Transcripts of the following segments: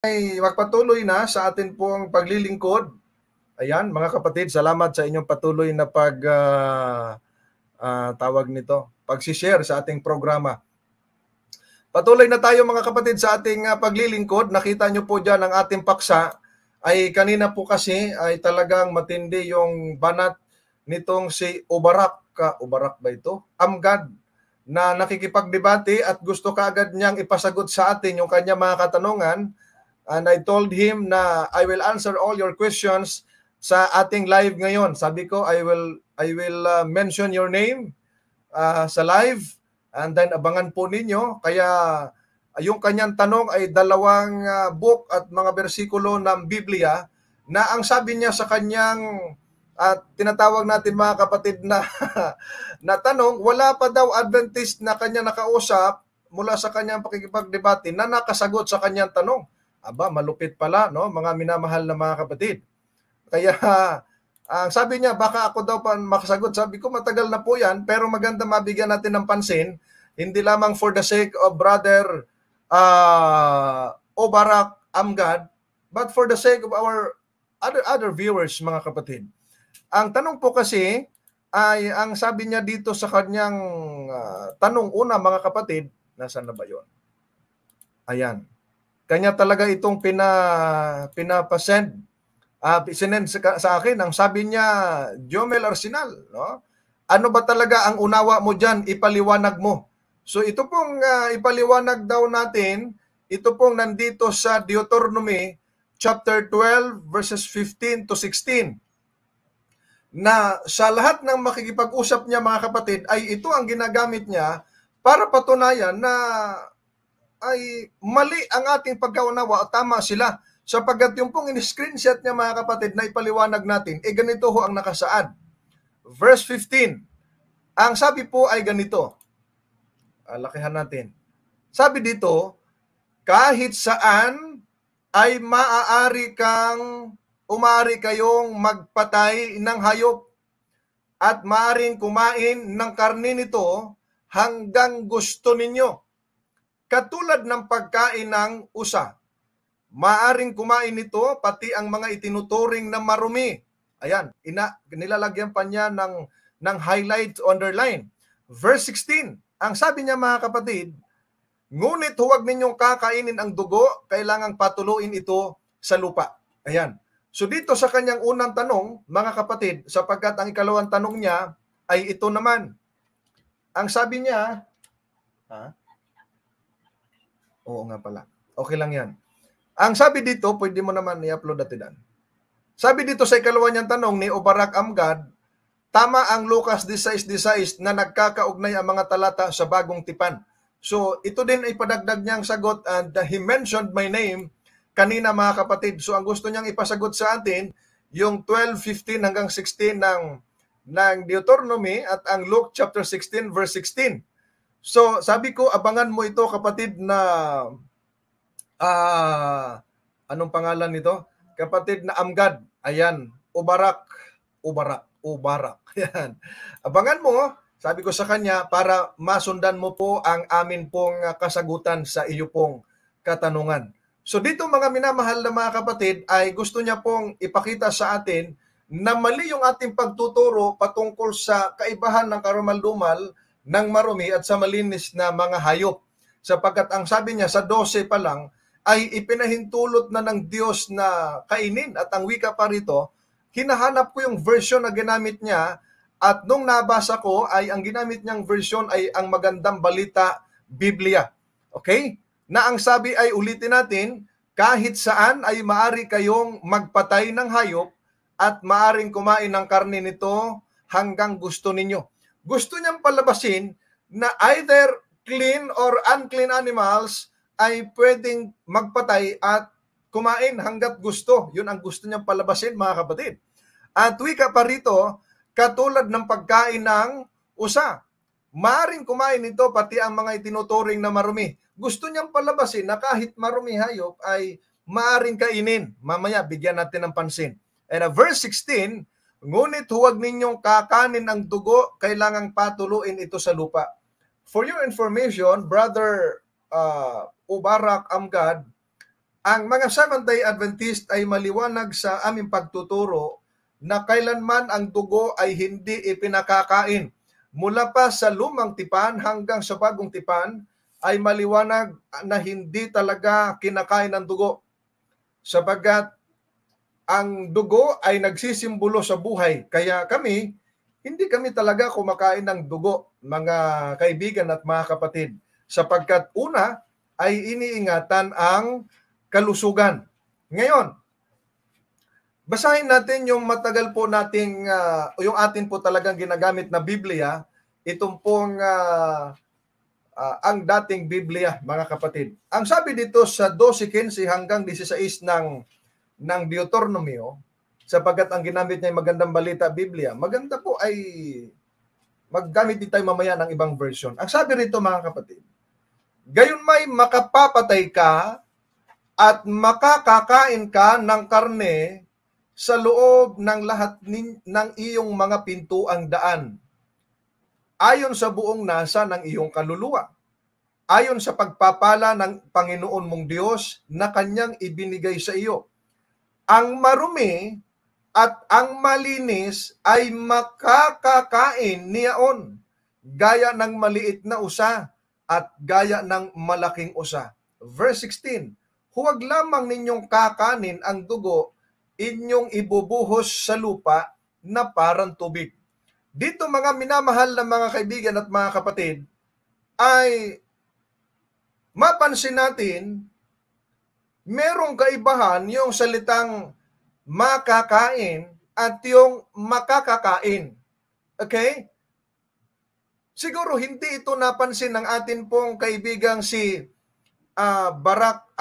Ay magpatuloy na sa atin pong paglilingkod. Ayan, mga kapatid, salamat sa inyong patuloy na tawag nito, pag-share sa ating programa. Patuloy na tayo mga kapatid sa ating paglilingkod. Nakita nyo po dyan ang ating paksa. Ay kanina po kasi ay talagang matindi yung banat nitong si Ubarak. Ubarak ba ito? Amgad na nakikipagdebate at gusto kaagad niyang ipasagot sa atin yung kanya mga katanungan. And I told him na I will answer all your questions sa ating live ngayon. Sabi ko, I will mention your name sa live and then abangan po ninyo. Kaya yung kanyang tanong ay dalawang book at mga bersikulo ng Biblia na ang sabi niya sa kanyang tinatawag natin mga kapatid na na tanong, wala pa daw Adventist na kanya nakausap mula sa kanyang pakikipagdebate na nakasagot sa kanyang tanong. Aba, malupit pala, no? Mga minamahal na mga kapatid. Kaya, sabi niya, baka ako daw pa makasagot. Sabi ko, matagal na po yan, pero maganda mabigyan natin ng pansin, hindi lamang for the sake of brother Obarak Amgad, but for the sake of our other viewers, mga kapatid. Ang tanong po kasi, ay ang sabi niya dito sa kanyang tanong una, mga kapatid, nasaan na ba yun? Ayan. Kanya talaga itong pinapasend, sinend sa akin. Ang sabi niya, Jomel Arsenal, no? Ano ba talaga ang unawa mo dyan? Ipaliwanag mo. So ito pong ipaliwanag daw natin, ito pong nandito sa Deuteronomy chapter 12 verses 15 to 16. Na sa lahat ng makikipag-usap niya mga kapatid, ay ito ang ginagamit niya para patunayan na ay mali ang ating pagkaunawa at tama sila. Sapagkat yung pong in-screenshot niya mga kapatid na ipaliwanag natin, ganito ho ang nakasaad. Verse 15, ang sabi po ay ganito. Lakihan natin. Sabi dito, kahit saan ay maaari kayong magpatay ng hayop at maaring kumain ng karne nito hanggang gusto ninyo. Katulad ng pagkain ng usa, maaring kumain nito pati ang mga itinuturing na marumi. Ayan, nilalagyan pa niya ng highlight, underline. Verse 16, ang sabi niya mga kapatid, ngunit huwag ninyong kakainin ang dugo, kailangang patuluin ito sa lupa. Ayan. So dito sa kanyang unang tanong, mga kapatid, sapagkat ang ikalawang tanong niya ay ito naman. Ang sabi niya, oo nga pala. Okay lang yan. Ang sabi dito, pwede mo naman i-upload natin. Sabi dito sa ikalawa niyang tanong ni Obarak Amgad, tama ang Lucas 16:16 na nagkakaugnay ang mga talata sa bagong tipan. So ito din ay padagdag niyang sagot and he mentioned my name kanina mga kapatid. So ang gusto niyang ipasagot sa atin, yung 12:15 hanggang 16 ng Deuteronomy at ang Luke chapter 16 verse 16. So, sabi ko, abangan mo ito kapatid na, anong pangalan nito? Kapatid na Amgad. Ayan, Ubarak. Ayan. Abangan mo, sabi ko sa kanya, para masundan mo po ang amin pong kasagutan sa iyo pong katanungan. So dito mga minamahal na mga kapatid, ay gusto niya pong ipakita sa atin na mali yung ating pagtuturo patungkol sa kaibahan ng karumal-dumal ng marumi at sa malinis na mga hayop. Sapagkat ang sabi niya sa 12 pa lang ay ipinahintulot na ng Diyos na kainin. At ang wika pa rito, hinahanap ko yung version na ginamit niya at nung nabasa ko ay ang ginamit niyang version ay ang Magandang Balita Biblia. Okay? Na ang sabi ay ulitin natin, kahit saan ay maari kayong magpatay ng hayop at maaring kumain ng karne nito hanggang gusto ninyo. Gusto niyang palabasin na either clean or unclean animals ay pwedeng magpatay at kumain hanggat gusto. Yun ang gusto niyang palabasin mga kapatid. At wika pa rito, katulad ng pagkain ng usa. Maaring kumain ito pati ang mga itinuturing na marumi. Gusto niyang palabasin na kahit marumi hayop ay maaring kainin. Mamaya bigyan natin ng pansin. And verse 16, ngunit huwag ninyong kakanin ang dugo, kailangang patuluin ito sa lupa. For your information, Brother Ubarak Amgad, Ang mga Seventh-day Adventist ay maliwanag sa aming pagtuturo na kailanman ang dugo ay hindi ipinakakain. Mula pa sa lumang tipan hanggang sa bagong tipan ay maliwanag na hindi talaga kinakain ng dugo, sapagkat ang dugo ay nagsisimbolo sa buhay. Kaya hindi kami talaga kumakain ng dugo, mga kaibigan at mga kapatid, sapagkat una ay iniingatan ang kalusugan. Ngayon, basahin natin yung matagal po nating, yung atin po talagang ginagamit na Biblia, itong pong ang dating Biblia, mga kapatid. Ang sabi dito sa 12:15 hanggang 16 ng Deuteronomio, sapagkat ang ginamit niya ay Magandang Balita Biblia, maganda po ay maggamit din tayo mamaya ng ibang version. Ang sabi rito, mga kapatid, gayon may makapapatay ka at makakakain ka ng karne sa loob ng lahat ng iyong mga pintuang daan, ayon sa buong nasa ng iyong kaluluwa, ayon sa pagpapala ng Panginoon mong Diyos na kanyang ibinigay sa iyo. Ang marumi at ang malinis ay makakakain niyaon, gaya ng maliit na usa at gaya ng malaking usa. Verse 16, huwag lamang ninyong kakanin ang dugo, inyong ibubuhos sa lupa na parang tubig. Dito, mga minamahal na mga kaibigan at mga kapatid, ay mapansin natin, merong kaibahan yung salitang makakain at yung makakakain. Okay? Siguro hindi ito napansin ng atin pong kaibigang si Barak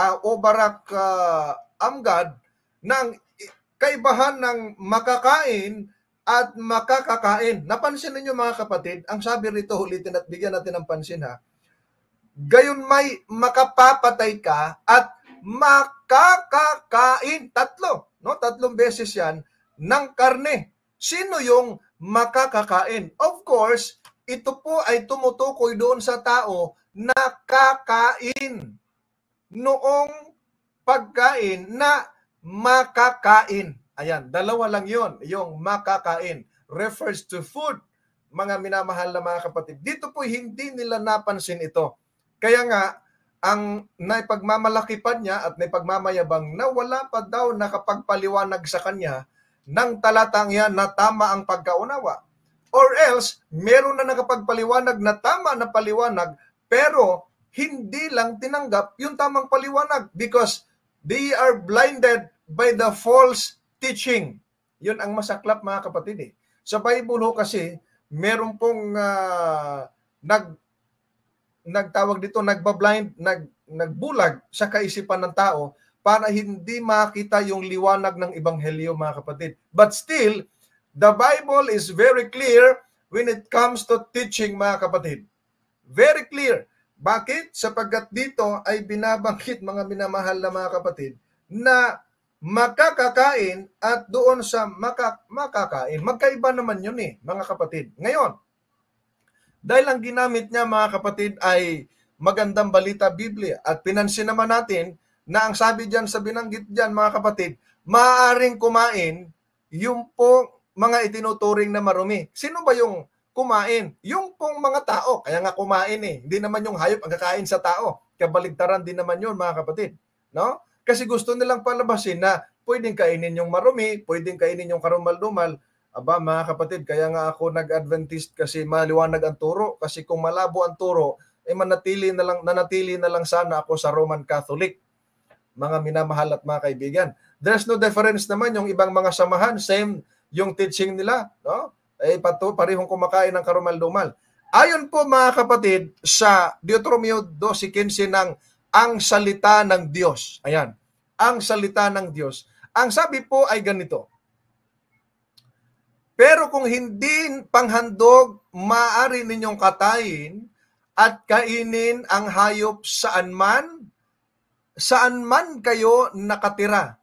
Amgad, ng kaibahan ng makakain at makakakain. Napansin ninyo, mga kapatid, ang sabi rito, ulitin at bigyan natin ng pansin, ha. Gayon may makapapatay ka at makakakain. Tatlong beses yan ng karne. Sino yung makakakain? Of course, ito po ay tumutukoy doon sa tao na kakain noong pagkain na makakain. Ayan, dalawa lang yon. Yung makakain refers to food, mga minamahal na mga kapatid. Dito po hindi nila napansin ito. Kaya nga, ang naipagmamalaki pa niya at naipagmamayabang na wala pa daw nakapagpaliwanag sa kanya ng talatang yan na tama ang pagkaunawa. Or else, meron na nakapagpaliwanag na tama na paliwanag, pero hindi lang tinanggap yung tamang paliwanag because they are blinded by the false teaching. Yun ang masaklap, mga kapatid. Sa Bible ho kasi, meron pong nagbulag sa kaisipan ng tao para hindi makita yung liwanag ng ebanghelyo, mga kapatid. But still, the Bible is very clear when it comes to teaching, mga kapatid. Very clear. Bakit? Sapagkat dito ay binabanggit, mga minamahal na mga kapatid, na makakakain at doon sa makakain. Magkaiba naman yun, mga kapatid. Ngayon, dahil ang ginamit niya, mga kapatid, ay Magandang Balita Biblia, at pinansin naman natin na ang sabi diyan sa binanggit diyan, mga kapatid, maaaring kumain yung po mga itinuturing na marumi. Sino ba yung kumain? Yung pong mga tao. Kaya nga kumain Hindi naman yung hayop ang kakain sa tao. Kabaligtaran din naman yun, mga kapatid. No? Kasi gusto nilang palabasin na pwedeng kainin yung marumi, pwedeng kainin yung karumal-dumal. Aba, mga kapatid, kaya nga ako nag-Adventist kasi maliwanag ang turo. Kasi kung malabo ang turo, nanatili na lang sana ako sa Roman Catholic, mga minamahal at mga kaibigan. There's no difference naman yung ibang mga samahan, same yung teaching nila, no? Parehong kumakain ng karumal-dumal. Ayon po, mga kapatid, sa Deuteronomio 12:15 ng ang salita ng Diyos. Ayan, ang salita ng Diyos. Ang sabi po ay ganito, pero kung hindi panghandog, maaari ninyong katayin at kainin ang hayop saan man kayo nakatira.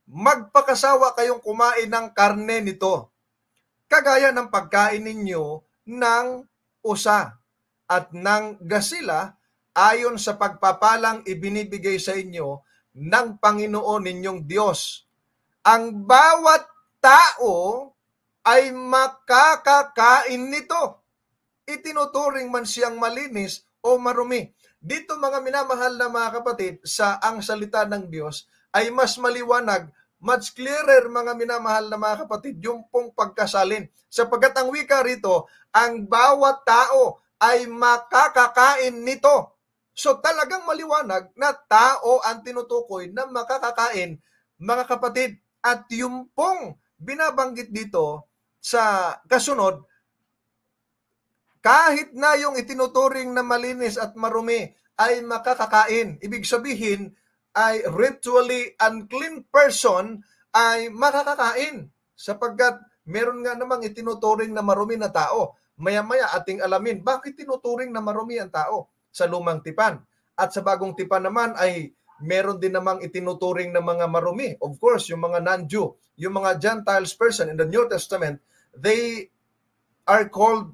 Magpakasawa kayong kumain ng karne nito, kagaya ng pagkain ninyo ng usa at ng gasila, ayon sa pagpapalang ibinibigay sa inyo ng Panginoon ninyong Diyos. Ang bawat tao ay makakakain nito. Itinuturing man siyang malinis o marumi. Dito mga minamahal na mga kapatid, sa ang salita ng Diyos ay mas maliwanag, much clearer mga minamahal na mga kapatid, yung pong pagkasalin. Sapagkat ang wika rito, ang bawat tao ay makakakain nito. So talagang maliwanag na tao ang tinutukoy na makakakain, mga kapatid. At yung pong binabanggit dito sa kasunod, kahit na yung itinuturing na malinis at marumi ay makakakain. Ibig sabihin ay ritually unclean person ay makakakain. Sapagkat meron nga namang itinuturing na marumi na tao. Maya-maya ating alamin bakit tinuturing na marumi ang tao sa lumang tipan. At sa bagong tipan naman ay meron din namang itinuturing na mga marumi. Of course, yung mga non-Jew, yung mga Gentiles person in the New Testament, they are called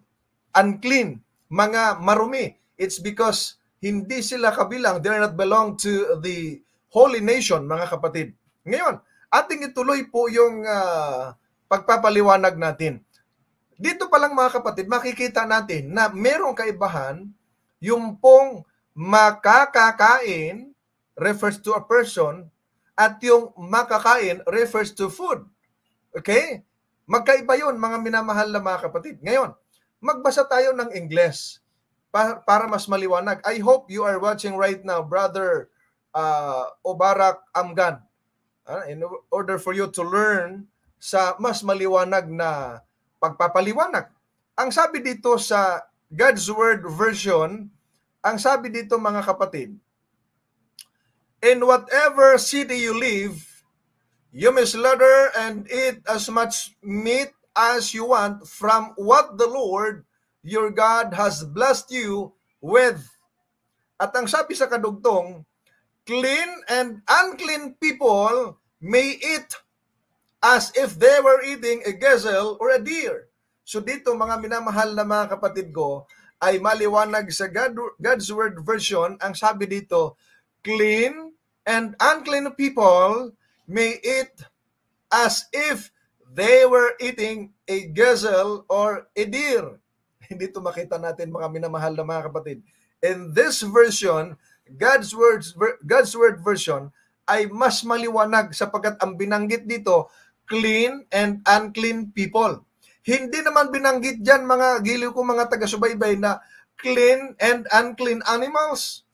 unclean, mga marumi. It's because hindi sila kabilang, they are not belong to the holy nation, mga kapatid. Ngayon, ating ituloy po yung pagpapaliwanag natin. Dito pa lang mga kapatid, makikita natin na merong kaibahan, yung pong makakakain refers to a person at yung makakain refers to food. Okay? Magkaiba yun, mga minamahal na mga kapatid. Ngayon, magbasa tayo ng Ingles para mas maliwanag. I hope you are watching right now, Brother Obarak Amgan, in order for you to learn sa mas maliwanag na pagpapaliwanag. Ang sabi dito sa God's Word version, ang sabi dito mga kapatid, in whatever city you live, you may slaughter and eat as much meat as you want from what the Lord your God has blessed you with. At ang sabi sa kadugtong, clean and unclean people may eat as if they were eating a gazelle or a deer. So dito mga minamahal na mga kapatid ko, ay maliwanag sa God's Word version, ang sabi dito, clean and unclean people may eat as if they were eating a gazelle or a deer. Hindi ito makita natin mga minamahal na mga kapatid. In this version, God's Word version ay mas maliwanag sapagkat ang binanggit dito, clean and unclean people. Hindi naman binanggit dyan mga giliw ko mga taga-subaybay na clean and unclean animals.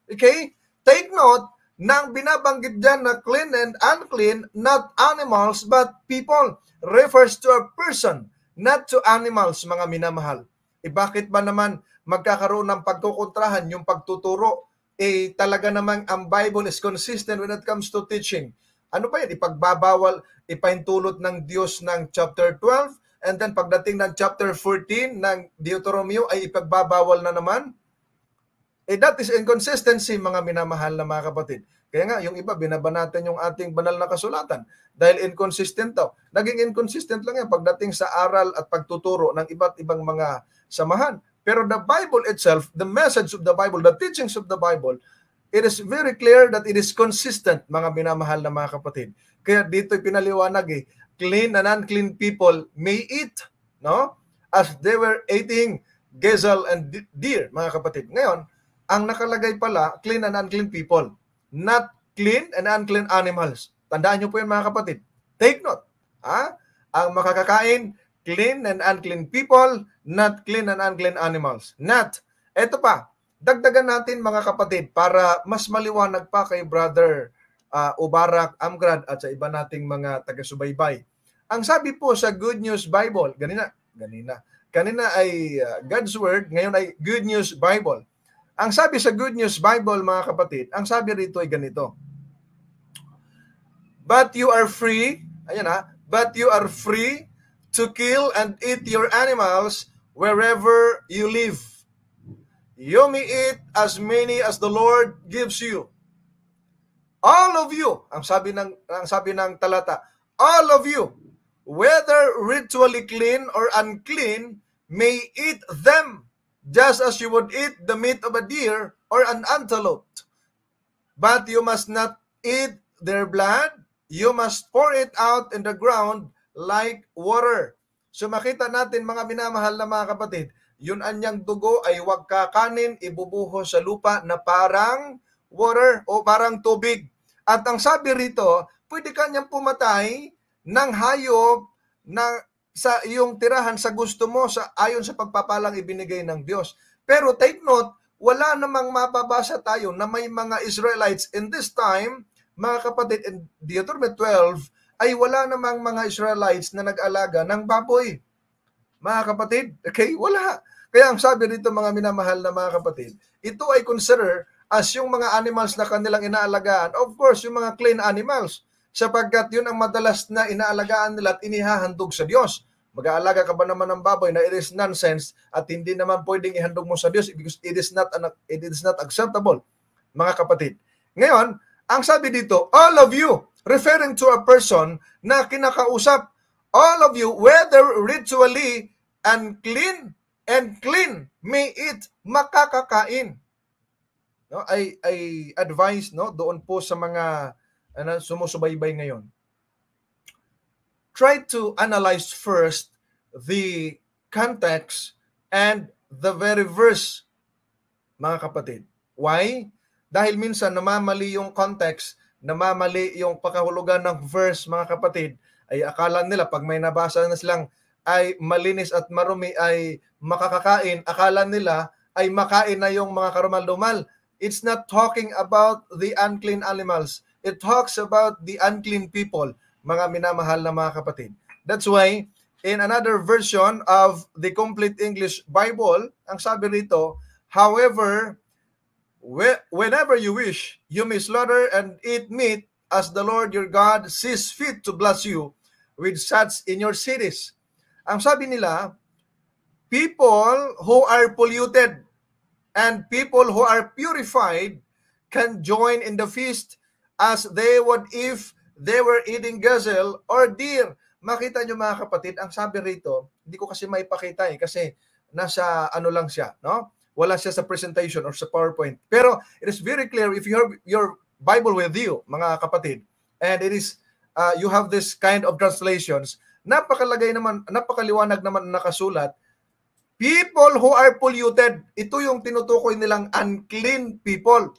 Okay? Take note, nang binabanggit dyan na clean and unclean, not animals but people, refers to a person, not to animals, mga minamahal. Bakit ba naman magkakaroon ng pagkukontrahan yung pagtuturo? Talaga namang ang Bible is consistent when it comes to teaching. Ano pa yan? Ipagbabawal, ipahintulot ng Diyos ng chapter 12, and then pagdating ng chapter 14 ng Deuteronomio ay ipagbabawal na naman? That is inconsistency, mga minamahal na mga kapatid. Kaya nga, yung iba, binabanatan yung ating banal na kasulatan dahil inconsistent daw. Naging inconsistent lang yan pagdating sa aral at pagtuturo ng iba't ibang mga samahan. Pero the Bible itself, the message of the Bible, the teachings of the Bible, it is very clear that it is consistent, mga minamahal na mga kapatid. Kaya dito pinaliwanag clean and unclean people may eat, no? As they were eating gazelle and deer, mga kapatid. Ngayon, ang nakalagay pala, clean and unclean people, not clean and unclean animals. Tandaan nyo po yan mga kapatid. Take note. Ang makakakain, clean and unclean people, not clean and unclean animals. Not. Ito pa, dagdagan natin mga kapatid para mas maliwanag pa kay Brother Obarak Amgrad at sa iba nating mga taga-subaybay. Ang sabi po sa Good News Bible, kanina ay God's Word, ngayon ay Good News Bible. Ang sabi sa Good News Bible, mga kapatid, ang sabi rito ay ganito. But you are free, but you are free to kill and eat your animals wherever you live. You may eat as many as the Lord gives you. All of you, ang sabi ng talata, all of you, whether ritually clean or unclean, may eat them, just as you would eat the meat of a deer or an antelope. But you must not eat their blood, you must pour it out in the ground like water. So makita natin mga minamahal na mga kapatid, yun anyang dugo ay huwag kakanin, ibubuhos sa lupa na parang water o parang tubig. At ang sabi rito, pwede kanyang pumatay ng hayop na sa iyong tirahan sa gusto mo ayon sa pagpapalang ibinigay ng Diyos. Pero take note, wala namang mababasa tayo na may mga Israelites in this time, mga kapatid, in Deuteronomy 12, ay wala namang mga Israelites na nag-alaga ng baboy. Mga kapatid, okay? Wala. Kaya ang sabi dito mga minamahal na mga kapatid, ito ay consider as yung mga animals na kanilang inaalagaan. Of course, yung mga clean animals, sapagkat yun ang madalas na inaalagaan nila at inihahandog sa Diyos. Mag-aalaga ka ba naman ng baboy na it is nonsense at hindi naman pwedeng ihandog mo sa Diyos because it is not acceptable, mga kapatid. Ngayon, ang sabi dito, all of you, referring to a person na kinakausap, all of you, whether ritually unclean and clean, may eat, makakakain. No, I advise doon po sa mga sumusubaybay ngayon. Try to analyze first the context and the very verse, mga kapatid. Why? Dahil minsan namamali yung context, namamali yung pakahulugan ng verse, mga kapatid, ay akala nila pag may nabasa na silang ay malinis at marumi ay makakakain, akala nila ay makain na yung mga karumal-dumal. It's not talking about the unclean animals. It talks about the unclean people, mga minamahal na mga kapatid. That's why, in another version of the Complete English Bible, ang sabi rito, however, whenever you wish, you may slaughter and eat meat as the Lord your God sees fit to bless you with such in your cities. Ang sabi nila, people who are polluted and people who are purified can join in the feast as they would if they were eating gazelle or deer. Makita nyo mga kapatid, ang sabi rito, hindi ko kasi maipakita kasi nasa lang siya, no? Wala siya sa presentation or sa PowerPoint. Pero it is very clear if you have your Bible with you, mga kapatid, and it is you have this kind of translations, napakaliwanag naman nakasulat, people who are polluted, ito yung tinutukoy nilang unclean people.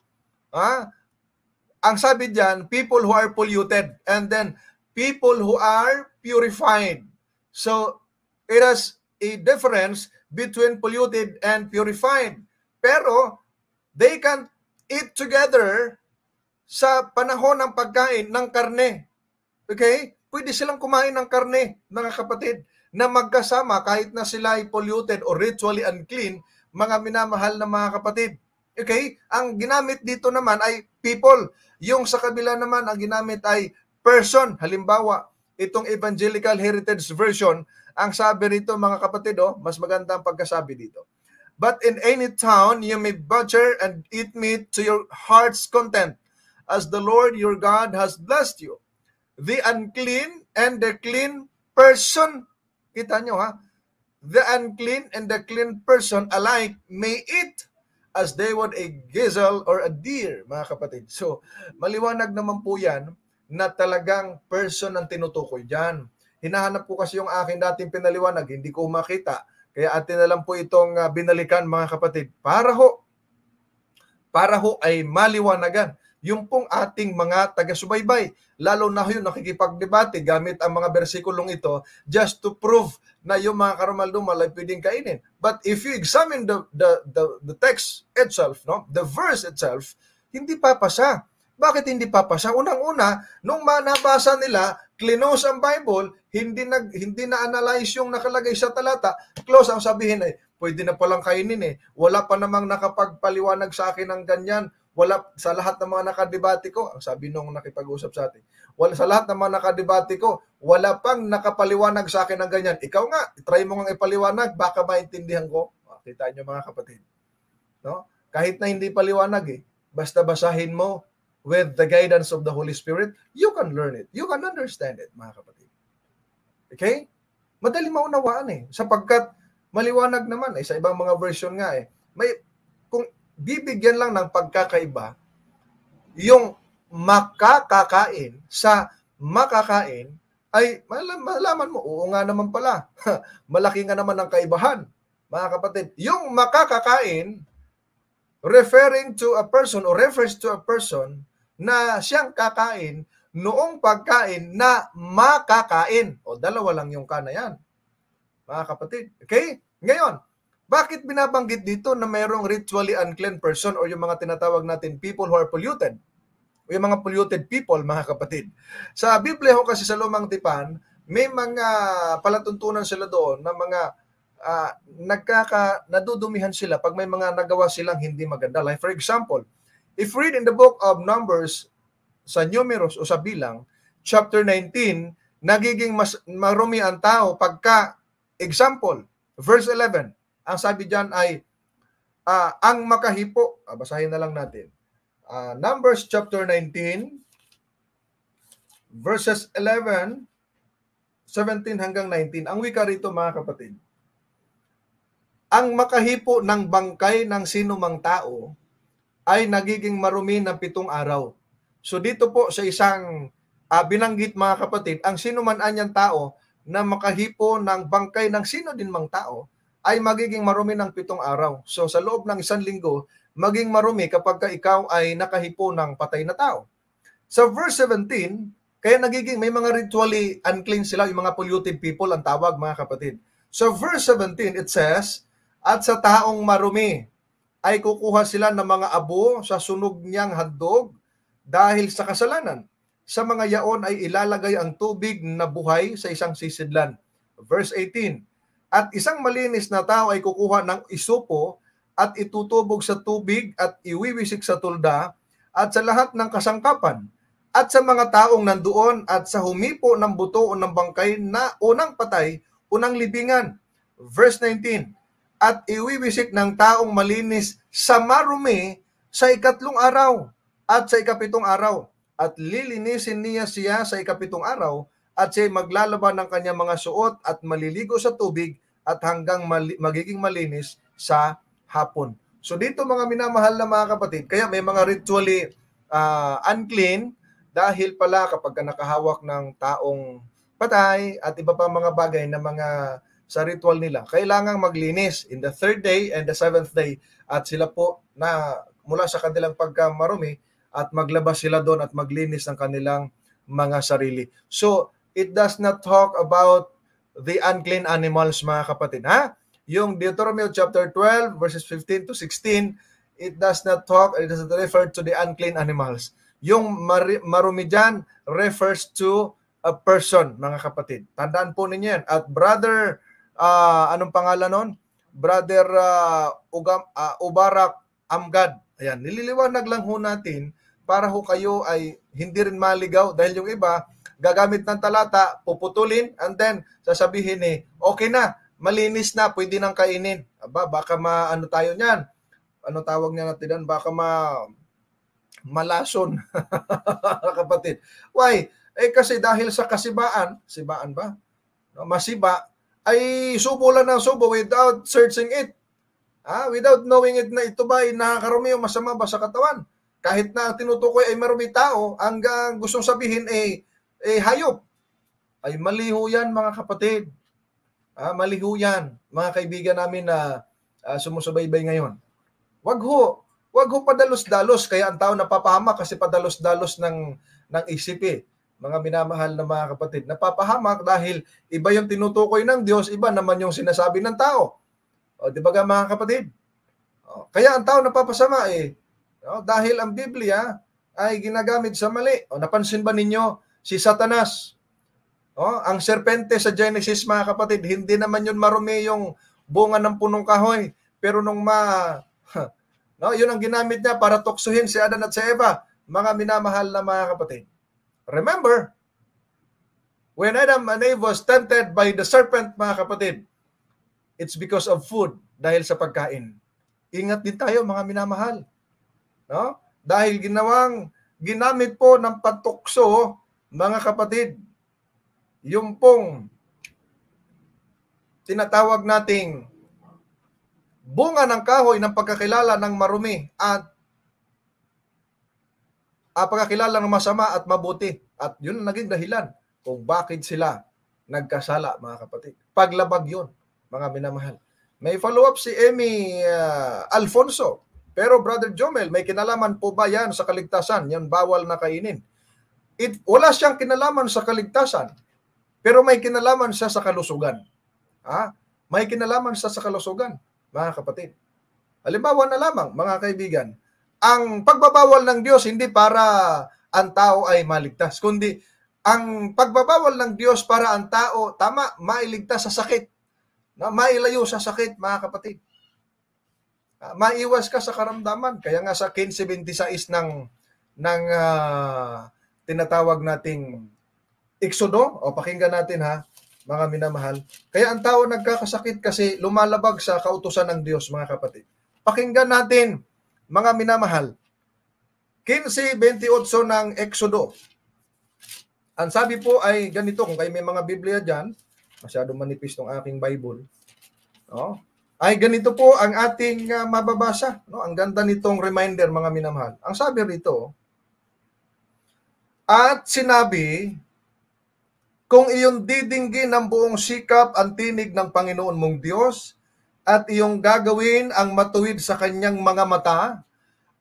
Ang sabi diyan, people who are polluted, and then people who are purified. So, it has a difference between polluted and purified. Pero, they can eat together sa panahon ng pagkain ng karne. Okay? Pwede silang kumain ng karne, mga kapatid, na magkasama kahit na sila ay polluted or ritually unclean, mga minamahal na mga kapatid. Okay? Ang ginamit dito naman ay people. Yung sa kabila naman, ang ginamit ay person. Halimbawa, itong Evangelical Heritage Version, ang sabi rito mga kapatid, mas maganda ang pagkasabi dito. But in any town, you may butcher and eat meat to your heart's content, as the Lord your God has blessed you. The unclean and the clean person, kita nyo the unclean and the clean person alike may eat as they would a gazelle or a deer, mga kapatid. So, maliwanag naman po yan na talagang person ang tinutukoy dyan. Hinahanap ko kasi yung aking dating pinaliwanag, hindi ko makita. Kaya atin na lang po itong binalikan, mga kapatid. Para ho ay maliwanagan yung pong ating mga taga-subaybay. Lalo na yun nakikipagdebate gamit ang mga bersikulong ito just to prove na yung mga karumal-dumal ay pwedeng kainin. But if you examine the text itself, the verse itself, hindi papasa. Bakit hindi papasa? Unang-una, nung nabasa nila, clinose ang Bible, hindi na-analyze yung nakalagay sa talata, close ang sabihin ay, pwede na palang kainin Wala pa namang nakapagpaliwanag sa akin ng ganyan. Wala sa lahat ng mga nakadebate ko, ang sabi nung nakipag-usap sa atin, sa lahat ng mga nakadebate ko, wala pang nakapaliwanag sa akin ng ganyan. Ikaw nga, try mo nga ipaliwanag, baka maintindihan ko. Kita nyo mga kapatid. No? Kahit na hindi paliwanag basta basahin mo with the guidance of the Holy Spirit, you can learn it. You can understand it, mga kapatid. Okay? Madali maunawaan sapagkat maliwanag naman sa ibang mga version nga kung bibigyan lang ng pagkakaiba yung makakakain sa makakain, ay malaman mo, oo nga naman pala, malaki nga naman ang kaibahan. Mga kapatid, yung makakakain, referring to a person or refers to a person na siyang kakain noong pagkain na makakain. O dalawa lang yung kana yan, mga kapatid. Okay? Ngayon, bakit binabanggit dito na mayroong ritually unclean person or yung mga tinatawag natin people who are polluted? O yung mga polluted people, mga kapatid. Sa Biblia ho kasi sa Lumang Tipan, may mga palatuntunan sila doon na mga nadudumihan sila pag may mga nagawa silang hindi maganda. Like for example, if read in the book of Numbers sa Numeros o sa Bilang, chapter 19, nagiging mas marumi ang tao pagka, example, verse 11, ang sabi diyan ay, ang makahipo, basahin na lang natin, Numbers chapter 19, verses 11, 17 hanggang 19, ang wika rito mga kapatid, ang makahipo ng bangkay ng sinumang tao ay nagiging marumi ng 7 araw. So dito po sa isang binanggit mga kapatid, ang sinuman anyang tao na makahipo ng bangkay ng sino din mang tao ay magiging marumi ng 7 araw. So sa loob ng 1 linggo, maging marumi kapag ikaw ay nakahipo ng patay na tao. Sa verse 17, kaya nagiging may mga ritually unclean sila, yung mga polluted people ang tawag mga kapatid. So verse 17, it says, at sa taong marumi ay kukuha sila ng mga abo sa sunog niyang handog dahil sa kasalanan. Sa mga yaon ay ilalagay ang tubig na buhay sa isang sisidlan. Verse 18, at isang malinis na tao ay kukuha ng isupo at itutubog sa tubig at iwiwisik sa tulda at sa lahat ng kasangkapan at sa mga taong nandoon at sa humipo ng buto o ng bangkay na unang patay, unang libingan. Verse 19, at iwiwisik ng taong malinis sa marumi sa 3 araw at sa 7 araw. At lilinisin niya siya sa 7 araw at siya maglalaban ng kanyang mga suot at maliligo sa tubig at hanggang magiging malinis sa hapon. So dito mga minamahal na mga kapatid, kaya may mga ritually unclean dahil pala kapag nakahawak ng taong patay at iba pa mga bagay na mga sa ritual nila, kailangang maglinis in the 3rd day and the 7th day at sila po na mula sa kanilang pagkamarumi at maglabas sila doon at maglinis ng kanilang mga sarili. So, it does not talk about the unclean animals mga kapatid. Ha? Yung Deuteronomy chapter 12 verses 15 to 16, it does not refer to the unclean animals. Yung marumi dyan refers to a person mga kapatid. Tandaan po ninyo yan. At brother, anong pangalan nun? Brother Ubarak Amgad. Ayan, nililiwanag lang ho natin para ho kayo ay hindi rin maligaw dahil yung iba gagamit ng talata, puputulin, and then sasabihin okay na, malinis na, pwede nang kainin. Aba, baka ano tayo niyan? Ano tawag niya natin doon? Baka malason. Kapatid. Why? Kasi dahil sa kasibaan ba? Masiba, ay subo lang ng subo without searching it. Without knowing it na ito ba ay nakakarumi o masama ba sa katawan. Kahit na tinutukoy ay marumi tao, ang gustong sabihin hayop. Ay maliho yan mga kapatid. Maliho yan, mga kaibigan namin na sumusubaybay ngayon. Wag ho padalos-dalos, kaya ang tao napapahamak kasi padalos-dalos ng isip Mga minamahal na mga kapatid, napapahamak dahil iba yung tinutukoy ng Diyos, iba naman yung sinasabi ng tao. Di ba mga kapatid? Kaya ang tao napapasama dahil ang Biblia ay ginagamit sa mali. Napansin ba ninyo si Satanas? Ang serpente sa Genesis mga kapatid, hindi naman yun marumi yung bunga ng punong kahoy. Pero yun ang ginamit niya para tuksuhin si Adan at si Eva, mga minamahal na mga kapatid. Remember, when Adam and Eve was tempted by the serpent, mga kapatid, it's because of food, dahil sa pagkain. Ingat din tayo, mga minamahal. Dahil ginamit po ng patukso, mga kapatid, yung pong tinatawag nating bunga ng kahoy ng pagkakilala ng marumi at pagkakilala ng masama at mabuti. At yun ang naging dahilan kung bakit sila nagkasala, mga kapatid. Paglabag yun, mga minamahal. May follow-up si Emmy Alfonso. Pero Brother Jomel, may kinalaman po ba yan sa kaligtasan? Yan bawal na kainin. Wala siyang kinalaman sa kaligtasan, pero may kinalaman siya sa kalusugan. May kinalaman siya sa kalusugan, mga kapatid. Halimbawa na lamang, mga kaibigan, ang pagbabawal ng Diyos hindi para ang tao ay maligtas, kundi ang pagbabawal ng Diyos para ang tao, mailigtas sa sakit, mailayo sa sakit, mga kapatid. Maiwas ka sa karamdaman. Kaya nga sa 15:26 ng tinatawag nating Exodo, pakinggan natin mga minamahal. Kaya ang tao nagkakasakit kasi lumalabag sa kautusan ng Diyos, mga kapatid. Pakinggan natin, mga minamahal. 15:28 ng Exodo. Ang sabi po ay ganito, kung kayo may mga Biblia dyan, masyadong manipis ng aking Bible, ay ganito po ang ating mababasa. Ang ganda nitong reminder, mga minamahal. Ang sabi rito, at sinabi, kung iyong didinggin ng buong sikap ang tinig ng Panginoon mong Diyos, at iyong gagawin ang matuwid sa kanyang mga mata,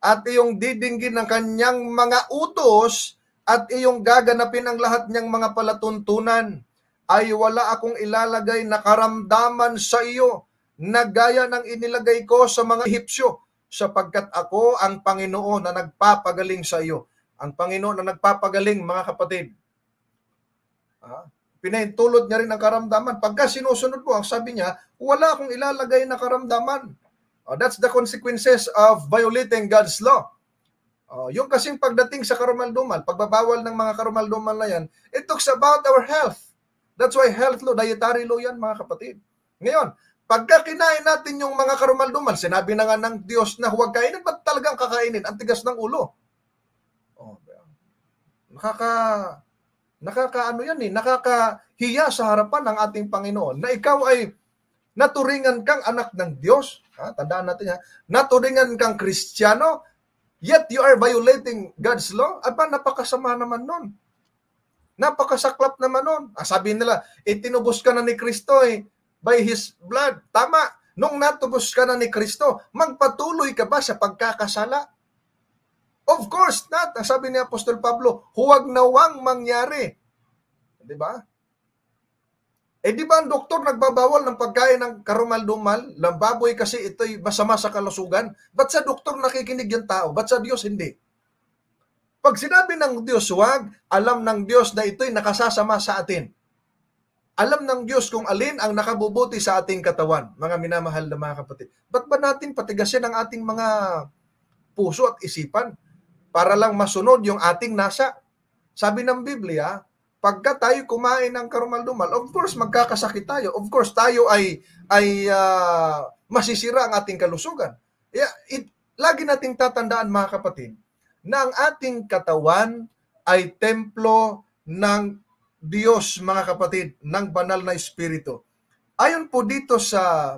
at iyong didinggin ng kanyang mga utos, at iyong gaganapin ang lahat niyang mga palatuntunan, ay wala akong ilalagay na karamdaman sa iyo, na gaya ng inilagay ko sa mga Ehipsyo, sapagkat ako ang Panginoon na nagpapagaling sa iyo. Ang Panginoon na nagpapagaling, mga kapatid. Pinahintulot niya rin ang karamdaman. Pagka sinusunod mo, ang sabi niya, wala akong ilalagay na karamdaman. That's the consequences of violating God's law. Yung kasing pagdating sa karumaldumal, pagbabawal ng mga karumaldumal na yan, it talks about our health. That's why health law, dietary law yan, mga kapatid. Ngayon, pagka kinain natin yung mga karumaldumal, sinabi na nga ng Diyos na huwag kainin, ba't talagang kakainin? Ang tigas ng ulo. Nakakahiya sa harapan ng ating Panginoon na ikaw ay naturingan kang anak ng Diyos. Tandaan natin naturingan kang Kristiyano, yet you are violating God's law. Napakasama naman nun. Napakasaklap naman nun. Sabi nila, itinubos ka na ni Kristo by His blood. Tama. Nung natubos ka na ni Kristo, magpatuloy ka ba sa pagkakasala? Of course not. Sabi ni Apostol Pablo, huwag nawang mangyari. Di ba? Di ba ang doktor nagbabawal ng pagkain ng karumal-dumal, ng baboy kasi ito'y masama sa kalusugan? Ba't sa doktor nakikinig yung tao? Ba't sa Diyos hindi? Pag sinabi ng Diyos huwag, alam ng Diyos na ito'y nakasasama sa atin. Alam ng Diyos kung alin ang nakabubuti sa ating katawan, mga minamahal na mga kapatid. Ba't ba natin patigasin ang ating mga puso at isipan para lang masunod yung ating nasa? Sabi ng Biblia, pagka tayo kumain ng karumal-dumal, of course magkakasakit tayo. Of course tayo ay masisira ang ating kalusugan. Lagi nating tatandaan, mga kapatid, na ang ating katawan ay templo ng Diyos, mga kapatid, ng banal na Espiritu. Ayon po dito sa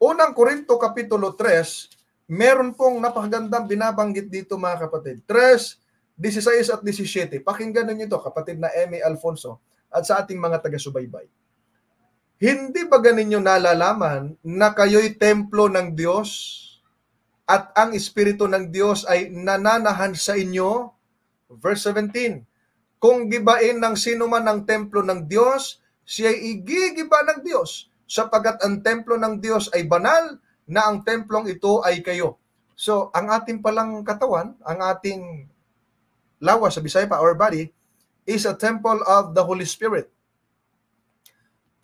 Unang Korinto Kapitulo 3, meron pong napakagandang binabanggit dito, mga kapatid. 3:16 at 17. Pakinggan ninyo ito, kapatid na Emmy Alfonso, at sa ating mga taga-subaybay. Hindi ba ganinyo nalalaman na kayo'y templo ng Diyos at ang Espiritu ng Diyos ay nananahan sa inyo? Verse 17, kung gibain ng sino man ang templo ng Diyos, siya'y igigiba ng Diyos, sapagat ang templo ng Diyos ay banal, na ang templong ito ay kayo. So, ang ating palang katawan, ang ating lawas, sa Bisaya pa, our body, is a temple of the Holy Spirit.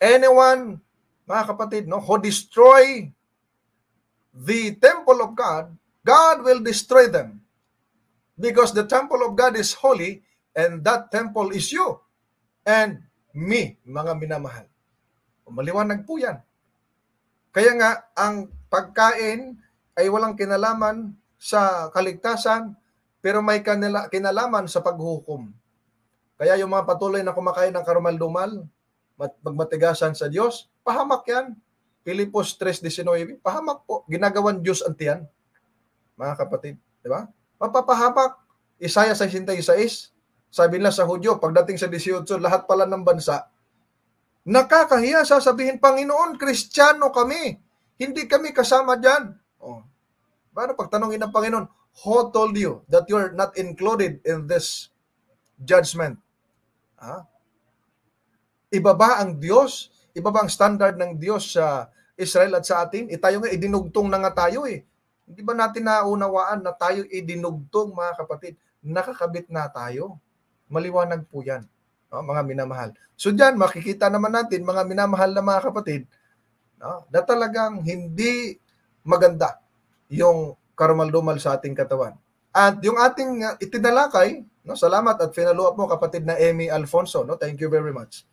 Anyone, mga kapatid, who destroy the temple of God, God will destroy them. Because the temple of God is holy, and that temple is you and me, mga minamahal. Maliwanag po yan. Kaya nga, ang pagkain ay walang kinalaman sa kaligtasan, pero may kinalaman sa paghukom. Kaya yung mga patuloy na kumakain ng karumal-dumal, magmatigasan sa Diyos, pahamak yan. Pilipos 3:19, pahamak po. Ginagawan Diyos ang tiyan. mga kapatid. Di ba? Mapapahamak. Isaiah 66, sabi nila sa Hudyo, pagdating sa 18, lahat pala ng bansa, nakakahiya, sasabihin, Panginoon, Kristiyano kami. Hindi kami kasama dyan. Oh. Paano pagtanongin ng Panginoon, who told you that you're not included in this judgment? Iba ba ang Diyos? Iba ba ang standard ng Diyos sa Israel at sa atin? Tayo nga, idinugtong na nga tayo eh. Hindi ba natin naunawaan na tayo idinugtong, mga kapatid? Nakakabit na tayo. Maliwanag po yan, mga minamahal. So dyan, makikita naman natin, mga minamahal na mga kapatid, na talagang hindi maganda yung karumal-dumal sa ating katawan. At yung ating itinalakay, salamat at finalo up mo kapatid na Emmy Alfonso, thank you very much.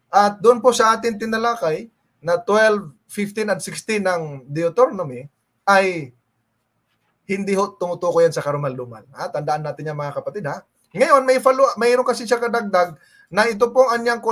At doon po sa ating tinalakay na 12, 15 at 16 ng Deuteronomy ay hindi tumutukoy yan sa karumal-dumal. Tandaan natin yan mga kapatid. Ngayon, mayroon kasi siya kadagdag na ito pong anyang